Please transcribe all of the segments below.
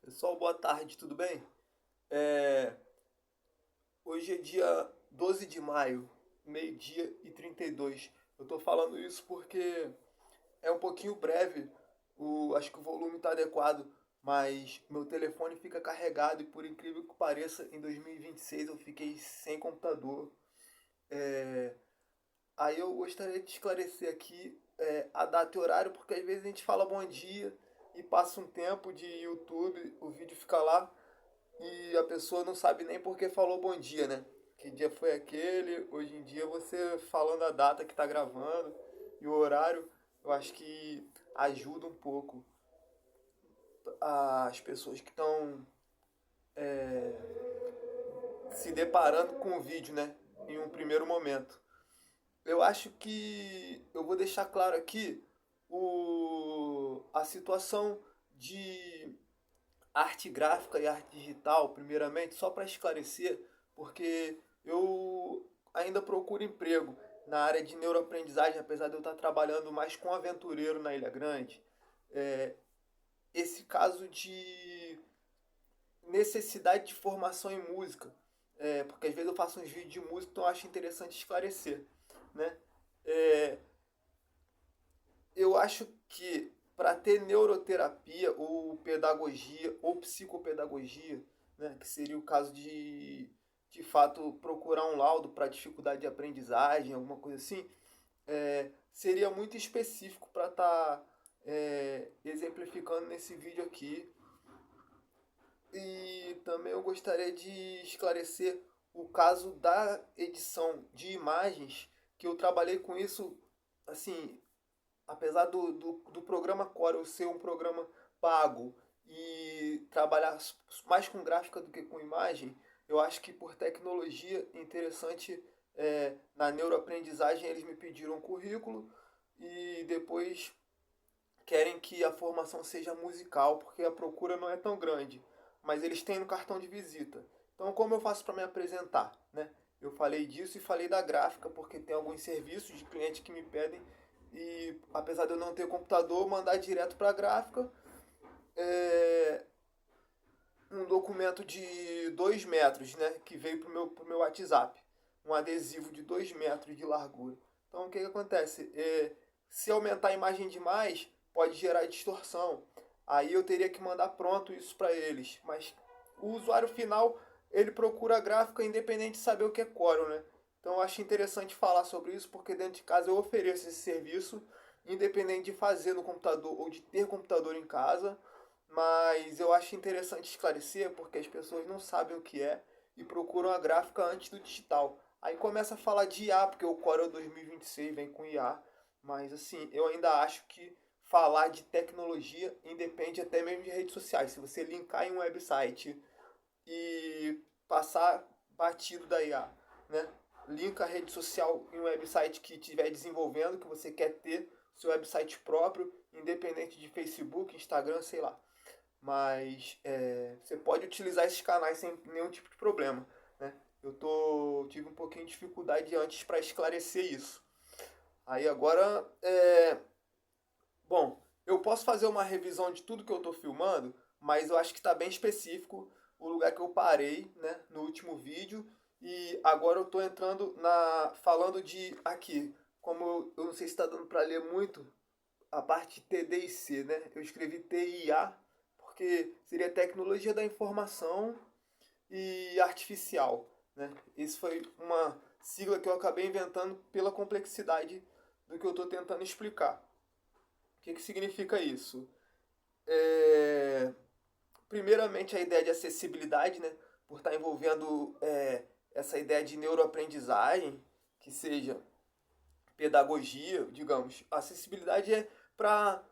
Pessoal, boa tarde, tudo bem? É, Hoje é dia 12 de maio, meio-dia e 32. Eu tô falando isso porque é um pouquinho breve, acho que o volume está adequado, mas meu telefone fica carregado e por incrível que pareça, em 2026 eu fiquei sem computador. É, Aí eu gostaria de esclarecer aqui a data e horário, porque às vezes a gente fala bom dia e passa um tempo de YouTube, o vídeo fica lá e a pessoa não sabe nem porque falou bom dia, né? Que dia foi aquele? Hoje em dia você falando a data que tá gravando e o horário, eu acho que ajuda um pouco as pessoas que estão se deparando com o vídeo, né? Em um primeiro momento. Eu acho que eu vou deixar claro aqui a situação de arte gráfica e arte digital, primeiramente, só para esclarecer, porque eu ainda procuro emprego na área de neuroaprendizagem, apesar de eu estar trabalhando mais com aventureiro na Ilha Grande. É, Esse caso de necessidade de formação em música, porque às vezes eu faço uns vídeos de música, então eu acho interessante esclarecer, né? É, eu acho que para ter neuroterapia ou pedagogia ou psicopedagogia, né, que seria o caso de fato procurar um laudo para dificuldade de aprendizagem, alguma coisa assim, seria muito específico para estar exemplificando nesse vídeo aqui. E também eu gostaria de esclarecer o caso da edição de imagens, que eu trabalhei com isso, assim, apesar do programa Corel ser um programa pago e trabalhar mais com gráfica do que com imagem, eu acho que por tecnologia interessante na neuroaprendizagem eles me pediram um currículo e depois querem que a formação seja musical porque a procura não é tão grande, mas eles têm no cartão de visita. Então como eu faço para me apresentar, né? Eu falei disso e falei da gráfica porque tem alguns serviços de cliente que me pedem e apesar de eu não ter computador, mandar direto para a gráfica é, um documento de 2 metros, né, que veio pro meu WhatsApp, um adesivo de 2 metros de largura. Então o que, que acontece? Se aumentar a imagem demais, pode gerar distorção. Aí eu teria que mandar pronto isso para eles. Mas o usuário final, ele procura a gráfica independente de saber o que é Corel, né? Então eu acho interessante falar sobre isso porque dentro de casa eu ofereço esse serviço, independente de fazer no computador ou de ter computador em casa. Mas eu acho interessante esclarecer porque as pessoas não sabem o que é e procuram a gráfica antes do digital. Aí começa a falar de IA, porque o Corel 2026 vem com IA. Mas assim, eu ainda acho que falar de tecnologia independe até mesmo de redes sociais. Se você linkar em um website e passar batido da IA, né? Linka a rede social em um website que estiver desenvolvendo, que você quer ter seu website próprio, independente de Facebook, Instagram, sei lá. Mas você pode utilizar esses canais sem nenhum tipo de problema, né? Tive um pouquinho de dificuldade antes para esclarecer isso. Aí agora, bom, eu posso fazer uma revisão de tudo que eu estou filmando, mas eu acho que está bem específico o lugar que eu parei, né, no último vídeo. E agora eu estou entrando falando de aqui, como eu não sei se está dando para ler muito, a parte T D e C, né? Eu escrevi TIA porque seria tecnologia da informação e artificial, né? Isso foi uma sigla que eu acabei inventando pela complexidade do que eu estou tentando explicar. O que, que significa isso? É, Primeiramente, a ideia de acessibilidade, né? Por estar envolvendo essa ideia de neuroaprendizagem, que seja pedagogia, digamos. A acessibilidade é para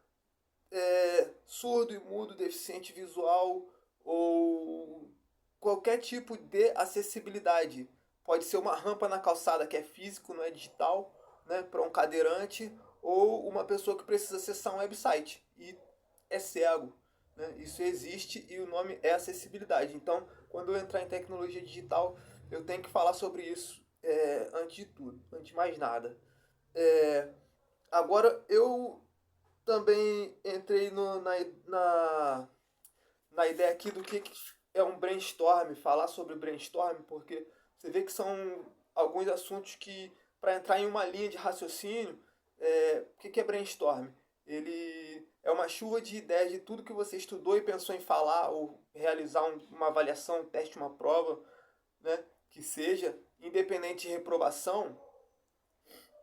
surdo e mudo, deficiente visual ou qualquer tipo de acessibilidade. Pode ser uma rampa na calçada que é físico, não é digital, né, para um cadeirante, ou uma pessoa que precisa acessar um website e é cego. Né? Isso existe e o nome é acessibilidade. Então, quando eu entrar em tecnologia digital, eu tenho que falar sobre isso antes de tudo, antes de mais nada. É, Agora, eu também entrei na na ideia aqui do que é um brainstorm, falar sobre brainstorm, porque você vê que são alguns assuntos que, para entrar em uma linha de raciocínio, o que é brainstorm? Ele é uma chuva de ideias de tudo que você estudou e pensou em falar ou realizar uma avaliação, um teste, uma prova, né? Que seja, independente de reprovação,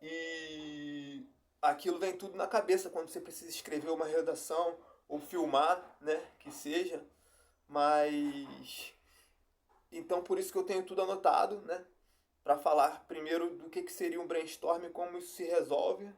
e aquilo vem tudo na cabeça quando você precisa escrever uma redação ou filmar, né? Que seja, mas então por isso que eu tenho tudo anotado, né? Para falar primeiro do que seria um brainstorm, como isso se resolve,